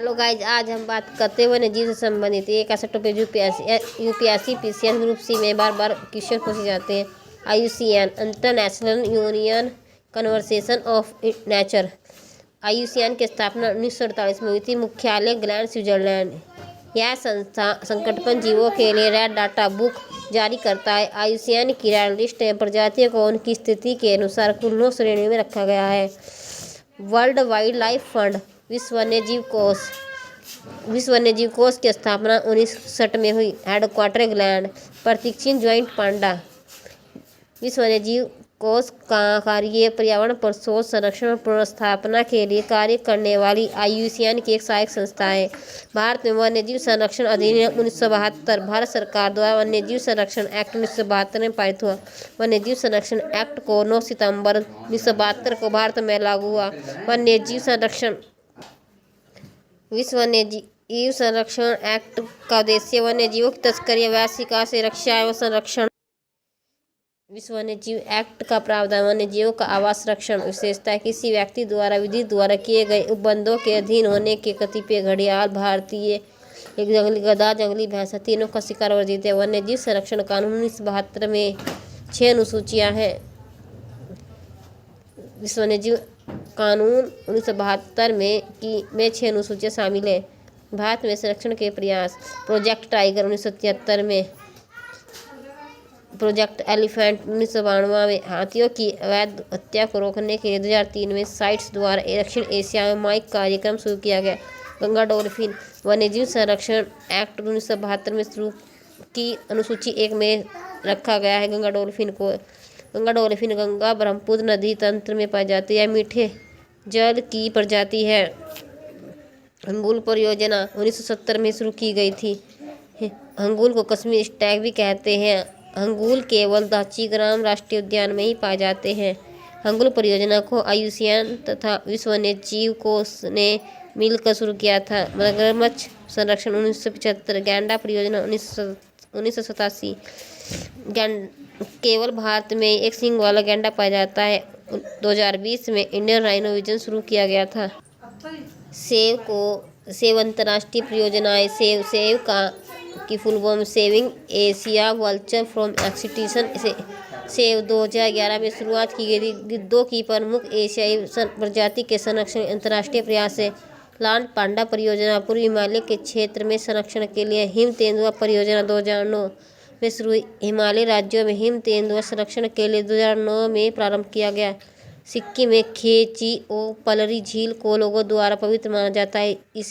Hello guys, आज हम बात करते हुए वन्यजीव से संबंधित एक ऐसा topic UPSC PCS group C में बार बार क्वेश्चन पूछे जाते हैं। IUCN International Union Conversation of Nature. IUCN की स्थापना 1948 में हुई थी। मुख्यालय ग्लैंड, स्विट्जरलैंड। यह संस्था संकटग्रस्त जीवों के लिए रेड डाटा बुक जारी करता है। आईयूसीएन की रेड लिस्ट में प्रजातियों को उनकी स्थिति के अनुसार कुल 9 श्रेणियों में रखा गया है। वर्ल्ड वाइल्ड लाइफ फंड विश्व वन्यजीव कोष की स्थापना 1960 में हुई। Headquarter England. प्रशिक्षण ज्वाइंट पांडा। विश्व वन्यजीव कोष का कार्य पर्यावरण पर शोध, संरक्षण और पुनर्स्थापना के लिए कार्य करने वाली आईयूसीएन की एक सहायक संस्था है। भारत में वन्यजीव संरक्षण अधिनियम 1972 भारत सरकार द्वारा वन्यजीव संरक्षण एक्ट 1972 में पारित हुआ। वन्यजीव संरक्षण एक्ट को 9 सितंबर 1972 को भारत में लागू हुआ। विश्व वन्यजीव संरक्षण एक्ट का उद्देश्य वन्यजीवों की तस्करी, अवैध शिकार से रक्षा एवं संरक्षण। विश्व वन्यजीव एक्ट का प्रावधान वन्यजीवों का आवास, संरक्षण, विशेषता किसी व्यक्ति द्वारा विधि द्वारा किए गए उपबंधों के अधीन होने के कतिपय घड़ियाल, भारतीय एक जंगली गधा, जंगली भैंसा तीनों का शिकार वर्जित है। वन्यजीव संरक्षण कानून 1972 में 6 अनुसूचियां हैं। विश्व वन्यजीव कानून 1972 में 6 अनुसूचियां शामिल है। भारत में संरक्षण के प्रयास। प्रोजेक्ट टाइगर 1973 में। प्रोजेक्ट एलिफेंट 1992 में। हाथियों की अवैध हत्या को रोकने के लिए 2003 में साइट्स द्वारा दक्षिण एशिया में माइक कार्यक्रम शुरू किया गया। गंगा डॉल्फिन। वन्यजीव संरक्षण एक्ट 1972 में शुरू की अनुसूची 1 में रखा गया है गंगा डॉल्फिन को। गंगा डॉल्फिन गंगा ब्रह्मपुत्र नदी तंत्र में पाई जाती है। मीठे जल की प्रजाति है। हंगुल परियोजना 1970 में शुरू की गई थी। हंगुल को कश्मीर स्टैग भी कहते हैं। हंगुल केवल दाचीग्राम राष्ट्रीय उद्यान में ही पाए जाते हैं। हंगुल परियोजना को आईयूसीएन तथा विश्व वन्यजीव कोष ने मिलकर शुरू किया था। मगरमच्छ संरक्षण 1975। गैंडा परियोजना 1987। केवल भारत में एक सींग वाला गैंडा पाया जाता है। 2020 में इंडियन राइनो विजन शुरू किया गया था। सेव अंतर्राष्ट्रीय परियोजनाएं। सेव की full form saving Asia vulture from extinction. Save 2011 में शुरुआत की गई थी। गिद्धों की प्रमुख एशियाई प्रजाति के संरक्षण अंतर्राष्ट्रीय प्रयास है। लाल पांडा परियोजना पूर्वी हिमालय के क्षेत्र में संरक्षण के लिए। हिम तेंदुआ परियोजना 2009 में शुरू हुई। हिमालय राज्यों में हिम तेंदुआ संरक्षण के लिए 2009 में प्रारंभ किया गया। सिक्किम में खेचिओ पलरी झील को लोगों द्वारा पवित्र माना जाता है। इसी